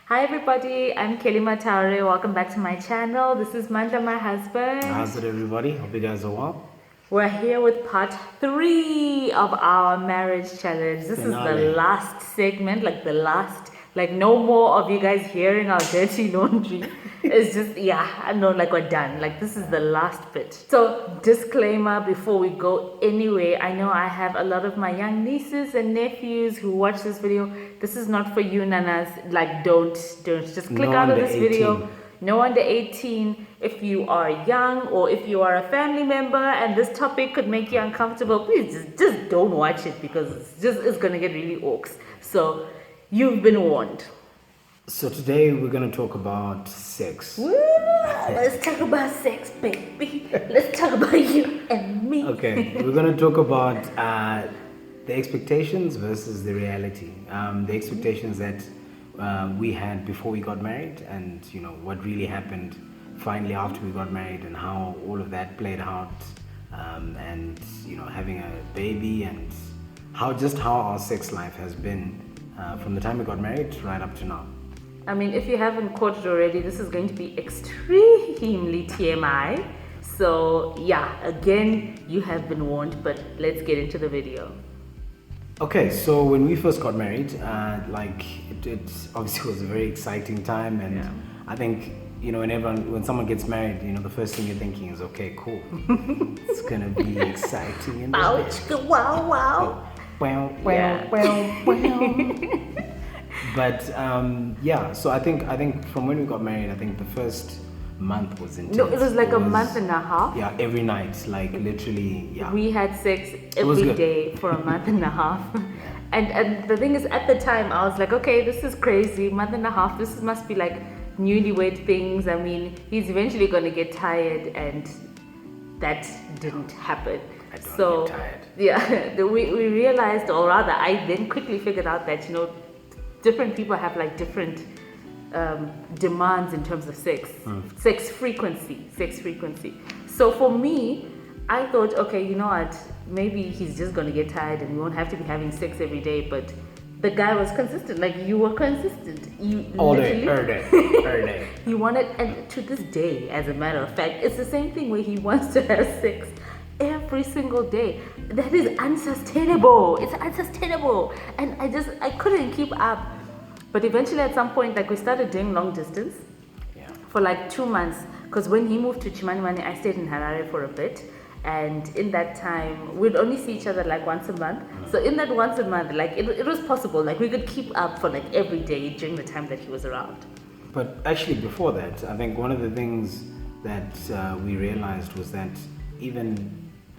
Hi everybody, I'm Kelly Mataure. Welcome back to my channel. This is Manda, my husband. How's it, everybody? Hope you guys are well. We're here with part 3 of our marriage challenge. This Finale. is the last segment, no more of you guys hearing our dirty laundry. It's just, I know, we're done. This is the last bit. So, disclaimer before we go anywhere. I know I have a lot of my young nieces and nephews who watch this video. This is not for you, nanas. Don't. Just click out of this video. No under 18. If you are young or if you are a family member and this topic could make you uncomfortable, please just don't watch it because it's gonna get really orcs. So you've been warned. So today we're gonna talk about sex. Woo! Let's talk about sex, baby. Let's talk about you and me. Okay, we're gonna talk about the expectations versus the reality. The expectations that we had before we got married, and what really happened finally after we got married, and how all of that played out, and having a baby, and how our sex life has been from the time we got married right up to now. I mean, if you haven't caught it already, this is going to be extremely TMI. So again, you have been warned, but let's get into the video. Okay, so when we first got married, it obviously was a very exciting time, and I think when someone gets married, the first thing you're thinking is, okay, cool, it's gonna be exciting. In Ouch! Wow! Wow! But so I think from when we got married, I think the first month was intense. No, it was a month and a half. Yeah, every night, literally. Yeah, we had sex every day for a month and a half. And the thing is, at the time, I was like, okay, this is crazy. Month and a half. This must be newlywed things. I mean, he's eventually gonna get tired, and that didn't happen. I don't get tired. Yeah, we realized, or rather, I then quickly figured out that different people have different demands in terms of sex frequency. So for me, I thought, okay, you know what, maybe he's just gonna get tired and we won't have to be having sex every day. But the guy was consistent. You were consistent. You all day, every day. He wanted, and to this day, as a matter of fact, it's the same thing where he wants to have sex every single day. That is unsustainable. It's unsustainable, and I couldn't keep up. But eventually, at some point, we started doing long distance for 2 months. Because when he moved to Chimanimani, I stayed in Harare for a bit. And in that time, we'd only see each other once a month. So in that once a month, it was possible. We could keep up for every day during the time that he was around. But actually, before that, I think one of the things that we realized was that even,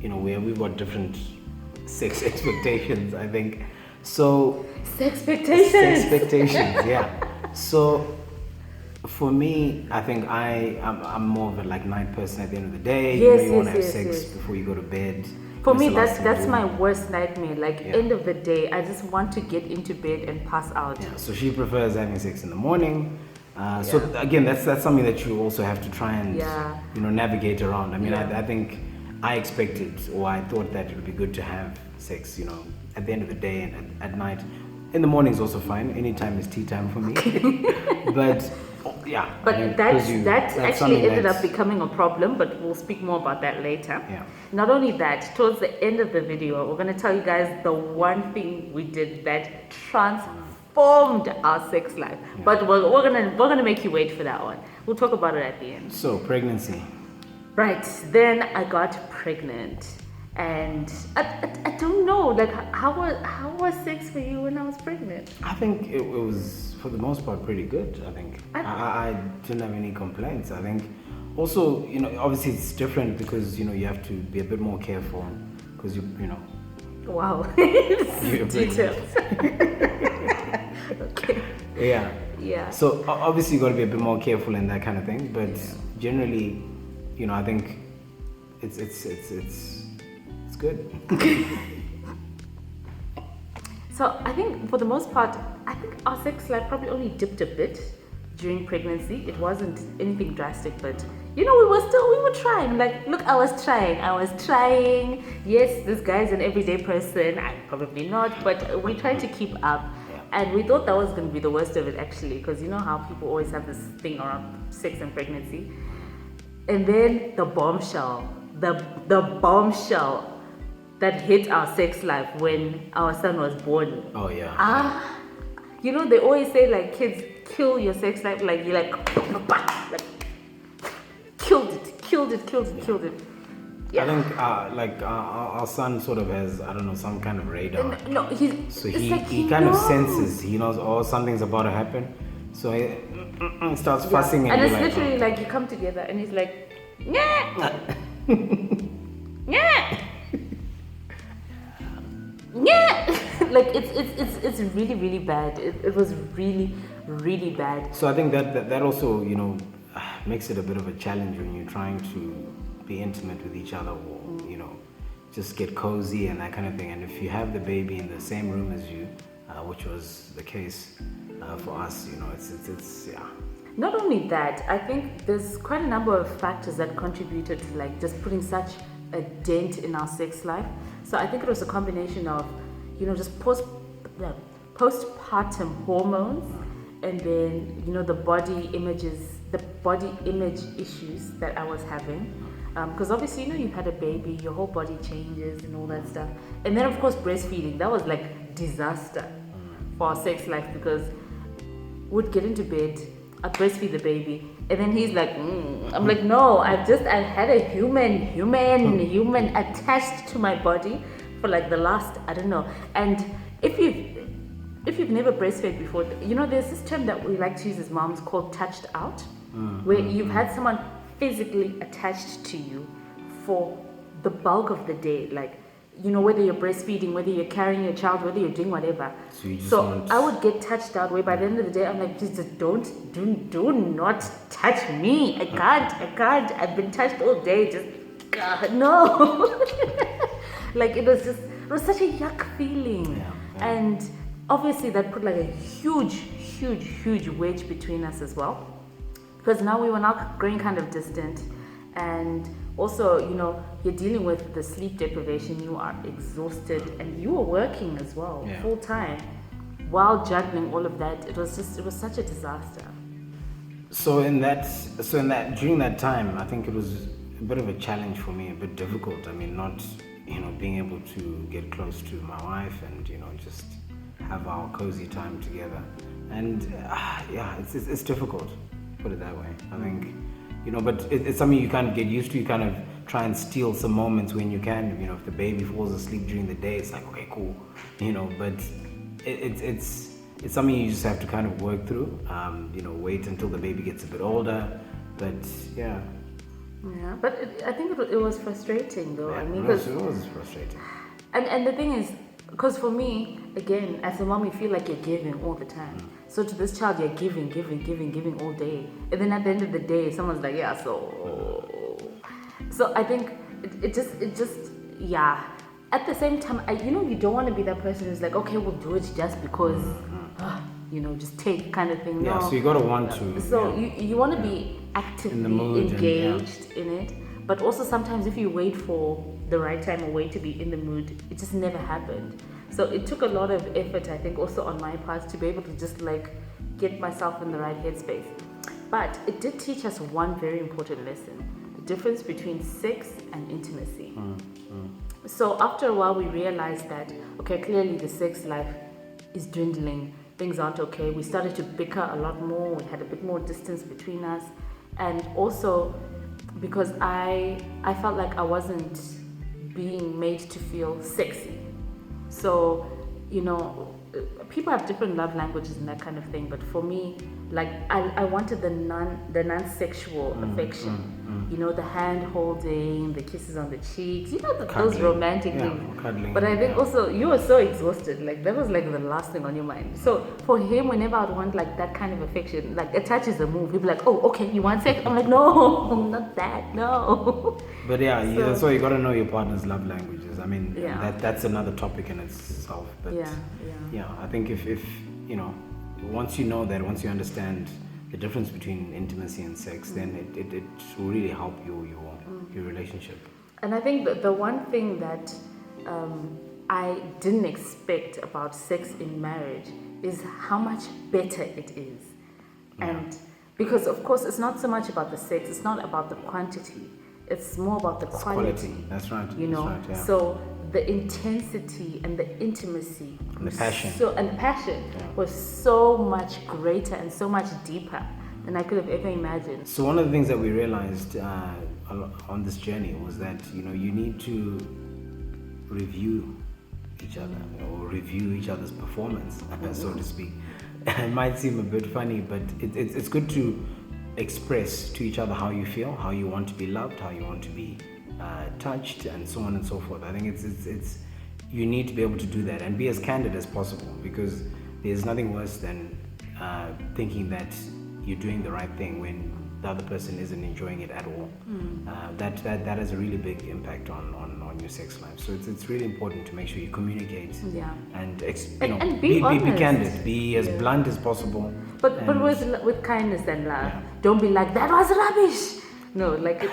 where we've got different sex expectations, I think. So expectations, yeah. So for me, I think I'm more of a night person at the end of the day. You want to have sex before you go to bed. For me, that's my worst nightmare. End of the day, I just want to get into bed and pass out. Yeah. So she prefers having sex in the morning. So again, that's something that you also have to try and navigate around. I mean, I think I expected, or I thought that it would be good to have sex, at the end of the day and at night. In the morning is also fine. Anytime is tea time for me. But that actually ended up becoming a problem, but we'll speak more about that later. Yeah. Not only that, towards the end of the video, we're going to tell you guys the one thing we did that transformed our sex life. Yeah. But we're gonna make you wait for that one. We'll talk about it at the end. So pregnancy. Right. Then I got pregnant. And I don't know, how was sex for you when I was pregnant? I think it was, for the most part, pretty good. I think I didn't have any complaints. I think also, obviously it's different because, you have to be a bit more careful because Wow. Details. Okay. Yeah. So obviously you got to be a bit more careful in that kind of thing. But generally, I think it's good. So I think for the most part, I think our sex life probably only dipped a bit during pregnancy. It wasn't anything drastic, but we were trying. Look, I was trying. Yes, this guy's an everyday person. I'm probably not, but we tried to keep up. And we thought that was going to be the worst of it, actually, because you know how people always have this thing around sex and pregnancy. And then the bombshell that hit our sex life when our son was born. Oh yeah. You know, they always say like kids kill your sex life, like you're like killed it. Yeah. I think our son sort of has, I don't know, some kind of radar. No, he kind of senses, he knows, oh, something's about to happen. So he starts fussing and it's you're literally like you come together and he's like, yeah. Yeah. Yeah. Like it's really, really bad. It was really, really bad. So I think that also, you know, makes it a bit of a challenge when you're trying to be intimate with each other, or you know, just get cozy and that kind of thing. And if you have the baby in the same room as you, which was the case for us, you know, it's yeah. Not only that, I think there's quite a number of factors that contributed to like just putting such a dent in our sex life. So I think it was a combination of, you know, just postpartum hormones, and then, you know, the body image issues that I was having. Because obviously, you know, you've had a baby, your whole body changes and all that stuff. And then, of course, breastfeeding. That was like disaster for our sex life, because we'd get into bed, I'd breastfeed the baby, and then he's like, I'm like, no, I've had a human attached to my body for like the last, I don't know. And if you've never breastfed before, you know, there's this term that we like to use as moms called touched out, where you've had someone physically attached to you for the bulk of the day, like, you know, whether you're breastfeeding, whether you're carrying your child, whether you're doing whatever. So I would get touched out, where by the end of the day I'm like, just do not touch me. I can't. I've been touched all day. Just God, no. Like it was such a yuck feeling. Yeah. And obviously that put like a huge wedge between us as well, because now we were now growing kind of distant. And also, you know, you're dealing with the sleep deprivation, you are exhausted, and you were working as well, full time, while juggling all of that. It was such a disaster. So during that time, I think it was a bit of a challenge for me, a bit difficult. I mean, not, you know, being able to get close to my wife and, you know, just have our cozy time together. And it's difficult, put it that way. I think, you know, but it's something you kind of get used to. You kind of try and steal some moments when you can. You know, if the baby falls asleep during the day, it's like, okay, cool, you know. But it's something you just have to kind of work through. You know, wait until the baby gets a bit older. But yeah. Yeah, but I think it was frustrating though. Yeah, I mean, it was frustrating. And the thing is, because for me, again, as a mom, you feel like you're giving all the time. So to this child, you're giving all day. And then at the end of the day, someone's like, yeah, so I think it just, yeah. At the same time, you know, you don't want to be that person who's like, okay, we'll do it just because, you know, just take kind of thing. Yeah, no. so you got to want to. So you want to be actively engaged in it. But also sometimes if you wait for the right time or wait to be in the mood, it just never happened. So it took a lot of effort, I think, also on my part to be able to just like get myself in the right headspace. But it did teach us one very important lesson: the difference between sex and intimacy. So after a while, we realized that, okay, clearly the sex life is dwindling. Things aren't okay. We started to bicker a lot more. We had a bit more distance between us. And also because I felt like I wasn't being made to feel sexy. So, you know, people have different love languages and that kind of thing, but for me, like I wanted the non-sexual affection. You know, the hand holding, the kisses on the cheeks, you know, those romantic things. Cuddling, but I think also you were so exhausted, like that was like the last thing on your mind. So for him, whenever I'd want like that kind of affection, like a touch is a move, he'd be like, oh, okay, you want sex? I'm like, no, not that, no. But that's why you got to know your partner's love languages. I mean, that's another topic in itself. But I think if you know, once you know that, once you understand the difference between intimacy and sex, then it will really help your relationship. And I think that the one thing that I didn't expect about sex in marriage is how much better it is. And because of course it's not so much about the sex, it's not about the quantity, it's more about the quality. That's right. You know, that's right, yeah. so the intensity and the intimacy And the passion. was so much greater and so much deeper than I could have ever imagined. So one of the things that we realized on this journey was that you need to review each other or review each other's performance, so to speak. It might seem a bit funny, but it's good to express to each other how you feel, how you want to be loved, how you want to be touched, and so on and so forth. I think it's you need to be able to do that and be as candid as possible, because there's nothing worse than thinking that you're doing the right thing when the other person isn't enjoying it at all. That has a really big impact on your sex life. So it's really important to make sure you communicate and be honest. Be candid, be as blunt as possible. But with kindness and love. Don't be like, that was rubbish. No, like,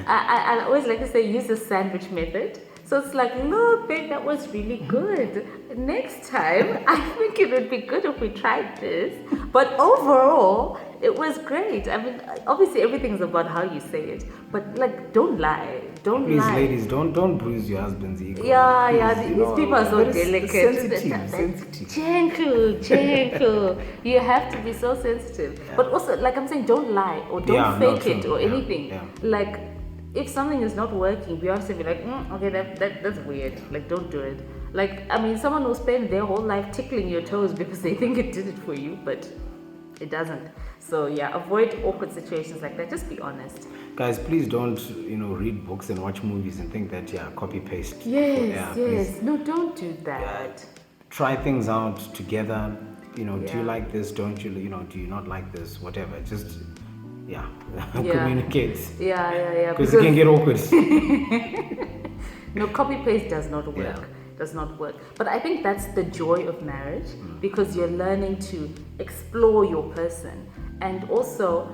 I always like to say, use the sandwich method. So it's like, look, babe, that was really good. Next time, I think it would be good if we tried this. But overall, it was great. I mean, obviously everything's about how you say it. But like, don't lie. Please, ladies, don't bruise your husband's ego. These people are so delicate. Sensitive. Gentle. You have to be so sensitive. Yeah. But also, like I'm saying, don't lie or don't fake it or anything. Yeah. Like, if something is not working, be honest and be like, okay, that's weird. Like, don't do it. Like, I mean, someone will spend their whole life tickling your toes because they think it did it for you, but it doesn't. So avoid awkward situations like that. Just be honest. Guys, please don't, read books and watch movies and think that, copy paste. Yes. Please. No, don't do that. Try things out together. Do you like this? Don't you? Do you not like this? Whatever. Just communicate. Because it can get awkward. No, copy paste does not work. Does not work. But I think that's the joy of marriage, because you're learning to explore your person. And also,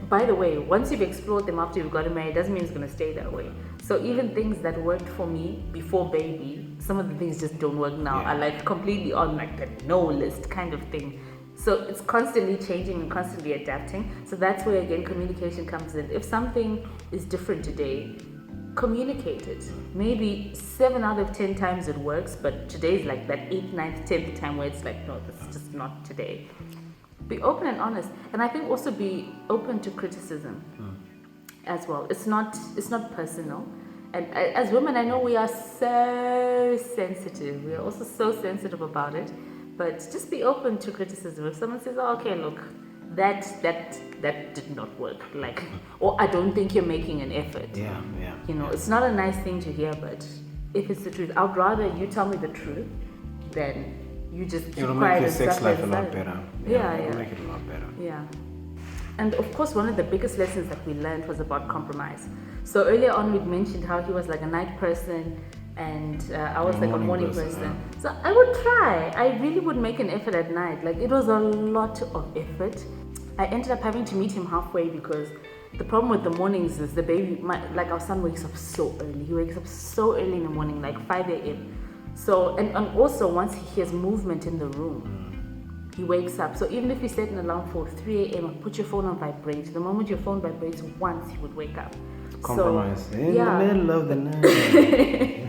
by the way, once you've explored them after you've gotten married, doesn't mean it's going to stay that way. So even things that worked for me before baby, some of the things just don't work now. Are like completely on like the no list kind of thing. So it's constantly changing and constantly adapting. So that's where again communication comes in. If something is different today, communicate it. Maybe 7 out of 10 times it works, but today is like that 8th, 9th, 10th time where it's like, no, this is just not today. Be open and honest. And I think also be open to criticism as well. It's not personal. And as women, I know we are so sensitive. We are also so sensitive about it. But just be open to criticism. If someone says, oh, okay, look, that did not work, like, or I don't think you're making an effort. It's not a nice thing to hear, but if it's the truth, I'd rather you tell me the truth than you just keep it'll quiet make your and sex life a lot better. It'll make it a lot better. And of course, one of the biggest lessons that we learned was about compromise. So earlier on, we'd mentioned how he was like a night person and I was like a morning person. So I would try. I really would make an effort at night. Like, it was a lot of effort. I ended up having to meet him halfway because the problem with the mornings is the baby, like our son wakes up so early. He wakes up so early in the morning, like 5 a.m. So, and also once he hears movement in the room, he wakes up. So even if you set an alarm for 3 a.m. and put your phone on vibrate, the moment your phone vibrates once, he would wake up. Compromise. In the middle of the night.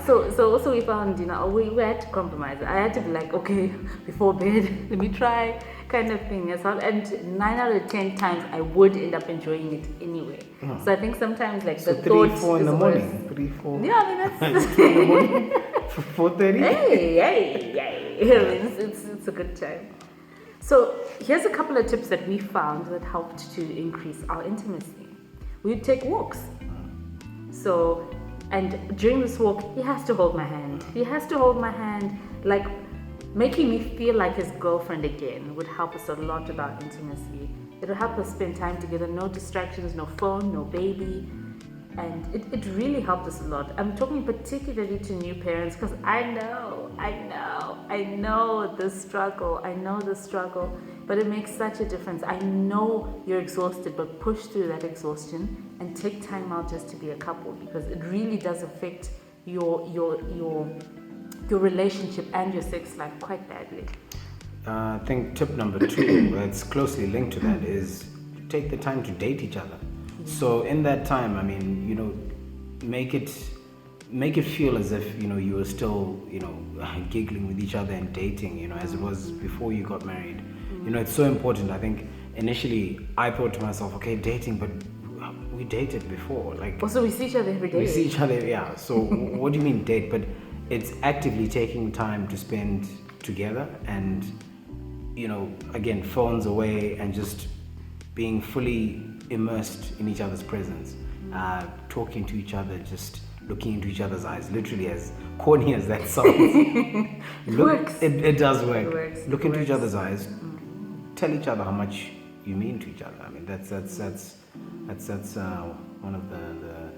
So also we found, we had to compromise. I had to be like, okay, before bed, let me try, kind of thing as well. And 9 out of 10 times, I would end up enjoying it anyway. So I think sometimes like the 3, 4 in the morning. 3, 4. Yeah, I mean that's 2 in the morning. 4:30. Hey. It's a good time. So here's a couple of tips that we found that helped to increase our intimacy. We'd take walks. So, and during this walk, he has to hold my hand. Like, making me feel like his girlfriend again would help us a lot with our intimacy. It'll help us spend time together, no distractions, no phone, no baby. And it really helped us a lot. I'm talking particularly to new parents because I know the struggle, but it makes such a difference. I know you're exhausted, but push through that exhaustion and take time out just to be a couple, because it really does affect your your relationship and your sex life quite badly. I think tip number 2, that's closely linked to that, is take the time to date each other. So in that time, I mean, make it feel as if you were still giggling with each other and dating, as it was before you got married. It's so important. I think initially I thought to myself, okay, dating, but we dated before. Like, also, we see each other every day. We see each other, yeah. So what do you mean date? But it's actively taking time to spend together, and again, phones away, and just being fully immersed in each other's presence, talking to each other, just looking into each other's eyes, literally, as corny as that sounds. It does work. It works. Look into each other's eyes, tell each other how much you mean to each other. I mean, that's one of the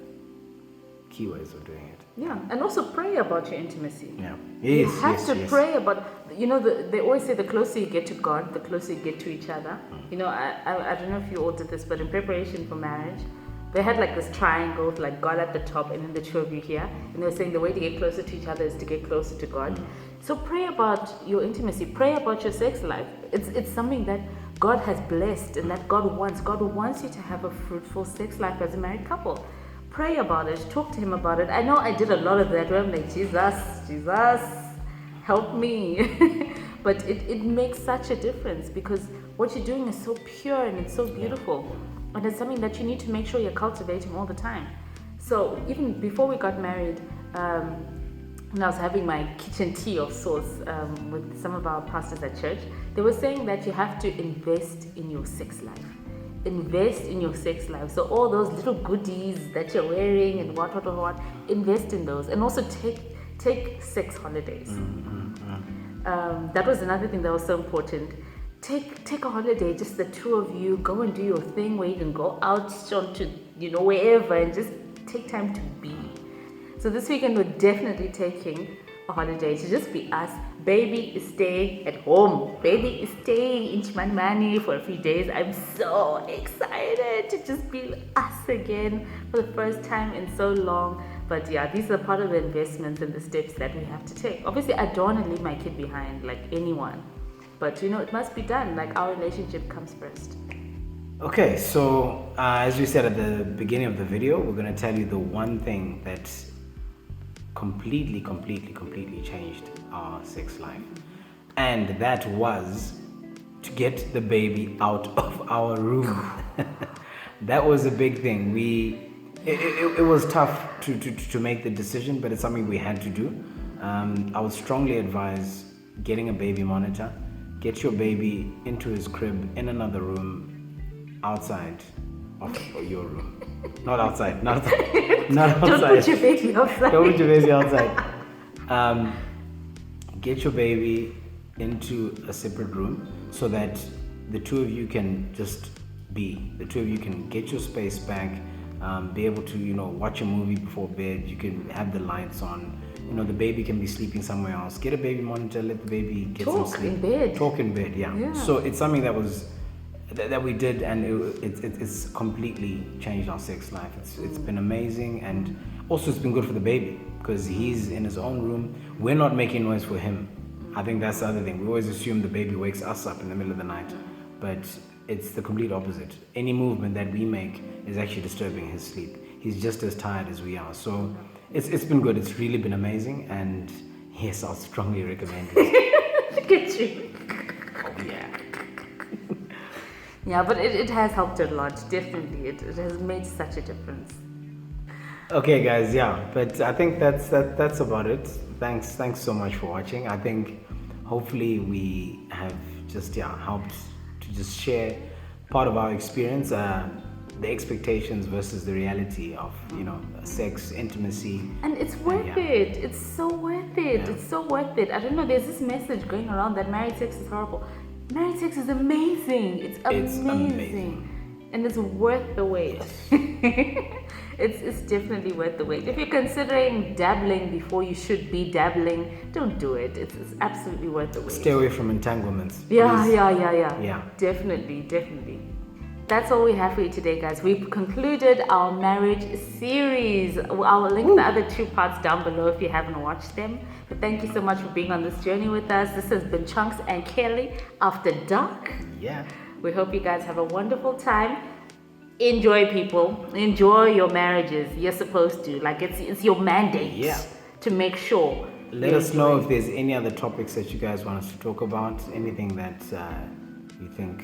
key ways of doing it. Yeah, and also pray about your intimacy. Yeah, you have to pray about. They always say the closer you get to God, the closer you get to each other. I don't know if you all did this, but in preparation for marriage, they had like this triangle with like God at the top and then the two of you here, and they were saying the way to get closer to each other is to get closer to God. So pray about your intimacy, pray about your sex life. It's something that God has blessed and that God wants. God wants you to have a fruitful sex life as a married couple. Pray about it, talk to Him about it. I know I did a lot of that where I'm like, Jesus, help me. But it makes such a difference, because what you're doing is so pure and it's so beautiful. And it's something that you need to make sure you're cultivating all the time. So even before we got married, when I was having my kitchen tea of sorts with some of our pastors at church, they were saying that you have to invest in your sex life. Invest in your sex life. So all those little goodies that you're wearing and what, invest in those. And also take sex holidays. That was another thing that was so important. Take a holiday, just the two of you. Go and do your thing where you can go out onto wherever and just take time to be. So this weekend we're definitely taking a holiday to just be us. Baby is staying at home. Baby is staying in Chimanimani for a few days. I'm so excited to just be us again for the first time in so long. But yeah, these are part of the investments and the steps that we have to take. Obviously, I don't want to leave my kid behind like anyone. But it must be done. Like, our relationship comes first. Okay, so as we said at the beginning of the video, we're going to tell you the one thing that completely changed our sex life. And that was to get the baby out of our room. That was a big thing. It was tough to make the decision, but it's something we had to do. I would strongly advise getting a baby monitor. Get your baby into his crib in another room, outside of your room. Not outside. Not outside. Don't put your baby outside. Don't put your baby outside. Get your baby into a separate room so that the two of you can just be. The two of you can get your space back, be able to, watch a movie before bed. You can have the lights on. The baby can be sleeping somewhere else. Get a baby monitor, let the baby get some sleep. Talk in bed, yeah. So it's something that we did, and it's completely changed our sex life. It's been amazing, and also it's been good for the baby because he's in his own room. We're not making noise for him. I think that's the other thing. We always assume the baby wakes us up in the middle of the night, but it's the complete opposite. Any movement that we make is actually disturbing his sleep. He's just as tired as we are. So it's been good. It's really been amazing, and yes, I'll strongly recommend it. Look at you. Yeah. Yeah, but it has helped a lot. Definitely, it has made such a difference. Okay, guys. Yeah, but I think that's about it. Thanks so much for watching. I think hopefully we have just helped to just share part of our experience. The expectations versus the reality of sex, intimacy, and it's worth it. It's so worth it. Yeah. It's so worth it. I don't know, there's this message going around that married sex is horrible. Married sex is amazing. It's amazing. And it's worth the wait. It's definitely worth the wait. If you're considering dabbling before you should be dabbling, don't do it. It's absolutely worth the wait. Stay away from entanglements. Yeah. Yeah. Definitely. That's all we have for you today, guys. We've concluded our marriage series. I'll link the other 2 parts down below if you haven't watched them. But thank you so much for being on this journey with us. This has been Chunks and Kelly After Dark. Yeah. We hope you guys have a wonderful time. Enjoy, people. Enjoy your marriages. You're supposed to. Like, it's your mandate to make sure. Let us know if there's any other topics that you guys want us to talk about. Anything that you think,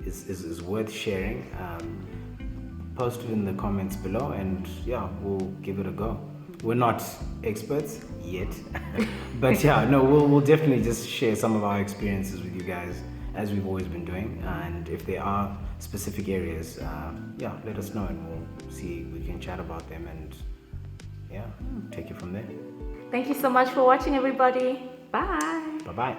is worth sharing. Post it in the comments below, and we'll give it a go. We're not experts yet, but we'll definitely just share some of our experiences with you guys, as we've always been doing. And if there are specific areas, let us know, and we'll see if we can chat about them, and take it from there. Thank you so much for watching, everybody. Bye. Bye-bye.